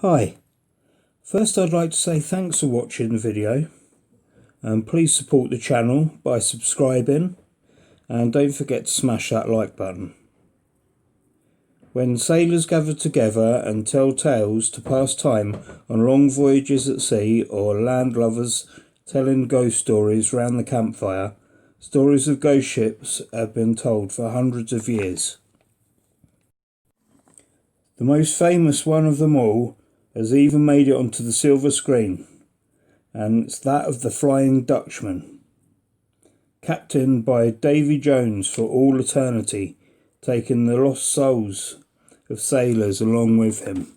Hi, first I'd like to say thanks for watching the video and please support the channel by subscribing and don't forget to smash that like button. When sailors gather together and tell tales to pass time on long voyages at sea, or land lovers telling ghost stories round the campfire, stories of ghost ships have been told for hundreds of years. The most famous one of them all has even made it onto the silver screen, and it's that of the Flying Dutchman, captained by Davy Jones for all eternity, taking the lost souls of sailors along with him.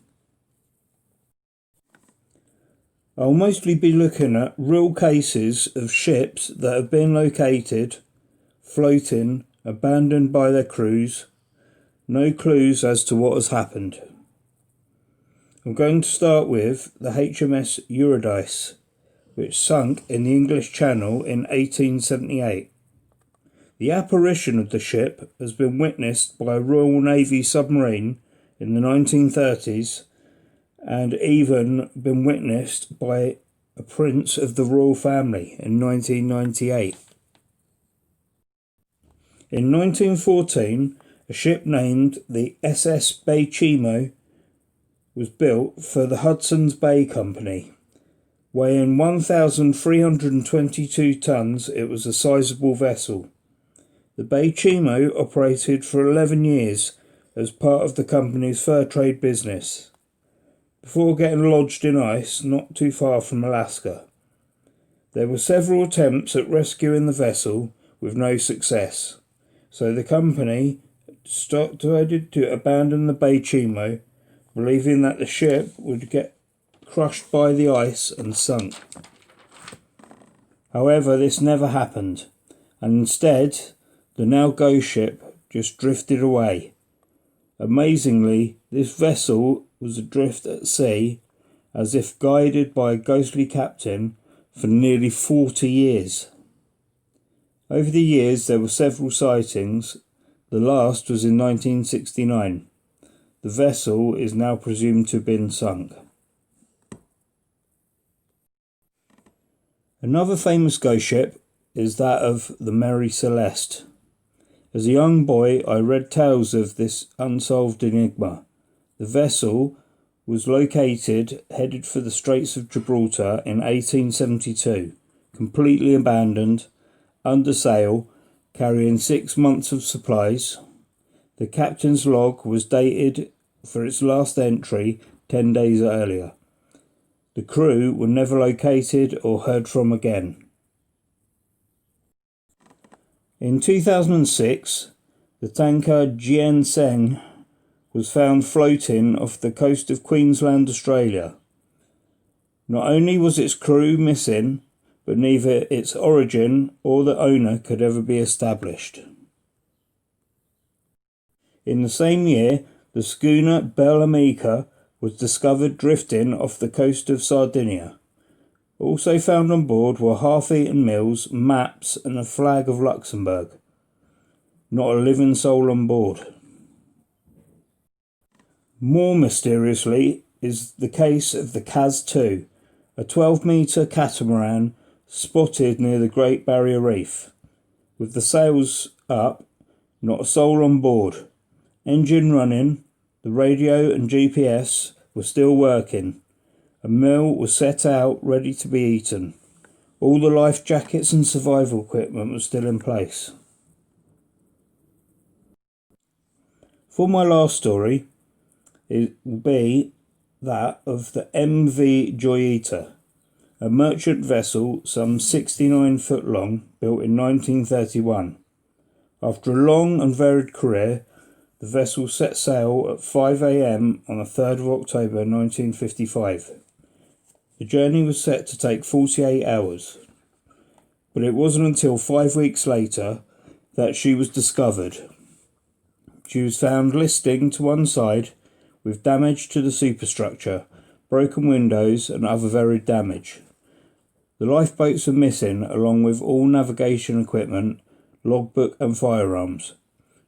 I'll mostly be looking at real cases of ships that have been located, floating, abandoned by their crews, no clues as to what has happened. I'm going to start with the HMS Eurydice, which sunk in the English Channel in 1878. The apparition of the ship has been witnessed by a Royal Navy submarine in the 1930s and even been witnessed by a prince of the royal family in 1998. In 1914, a ship named the SS Baychimo was built for the Hudson's Bay Company. Weighing 1,322 tons, it was a sizable vessel. The Baychimo operated for 11 years as part of the company's fur trade business, before getting lodged in ice not too far from Alaska. There were several attempts at rescuing the vessel with no success, so the company decided to abandon the Baychimo, believing that the ship would get crushed by the ice and sunk. However, this never happened, and instead the now ghost ship just drifted away. Amazingly, this vessel was adrift at sea, as if guided by a ghostly captain, for nearly 40 years. Over the years there were several sightings. The last was in 1969. The vessel is now presumed to have been sunk. Another famous ghost ship is that of the Mary Celeste. As a young boy, I read tales of this unsolved enigma. The vessel was located headed for the Straits of Gibraltar in 1872, completely abandoned, under sail, carrying 6 months of supplies. The captain's log was dated for its last entry 10 days earlier. The crew were never located or heard from again. In 2006, the tanker Gienseng was found floating off the coast of Queensland, Australia. Not only was its crew missing, but neither its origin or the owner could ever be established. In the same year, the schooner Bellamica was discovered drifting off the coast of Sardinia. Also found on board were half-eaten meals, maps and a flag of Luxembourg. Not a living soul on board. More mysteriously is the case of the Kaz 2, a 12-metre catamaran spotted near the Great Barrier Reef. With the sails up, not a soul on board. Engine running, the radio and GPS were still working. A meal was set out ready to be eaten. All the life jackets and survival equipment was still in place. For my last story, it will be that of the MV Joyita, a merchant vessel some 69 foot long, built in 1931. After a long and varied career, the vessel set sail at 5 a.m. on the 3rd of October 1955. The journey was set to take 48 hours, but it wasn't until 5 weeks later that she was discovered. She was found listing to one side with damage to the superstructure, broken windows and other varied damage. The lifeboats were missing, along with all navigation equipment, logbook and firearms.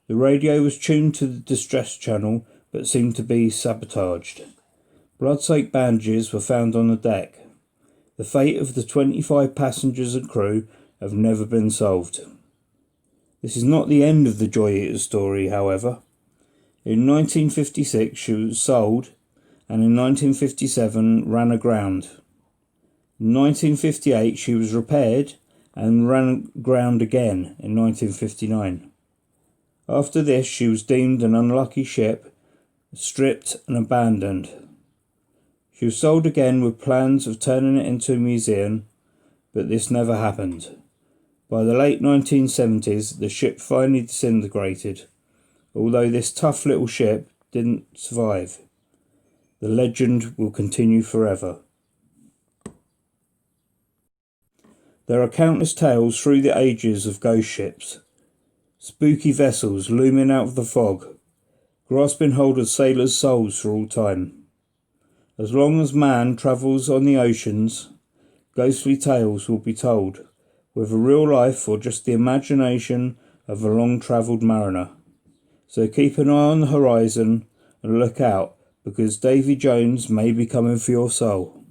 The radio was tuned to the distress channel but seemed to be sabotaged. Blood-soaked bandages were found on the deck. The fate of the 25 passengers and crew have never been solved. This is not the end of the Joyita's story, however. In 1956 she was sold, and in 1957 ran aground. In 1958 she was repaired and ran aground again in 1959. After this she was deemed an unlucky ship, stripped and abandoned. She was sold again with plans of turning it into a museum, but this never happened. By the late 1970s the ship finally disintegrated. Although this tough little ship didn't survive, the legend will continue forever. There are countless tales through the ages of ghost ships, spooky vessels looming out of the fog, grasping hold of sailors' souls for all time. As long as man travels on the oceans, ghostly tales will be told, whether real life or just the imagination of a long-travelled mariner. So keep an eye on the horizon and look out, because Davy Jones may be coming for your soul.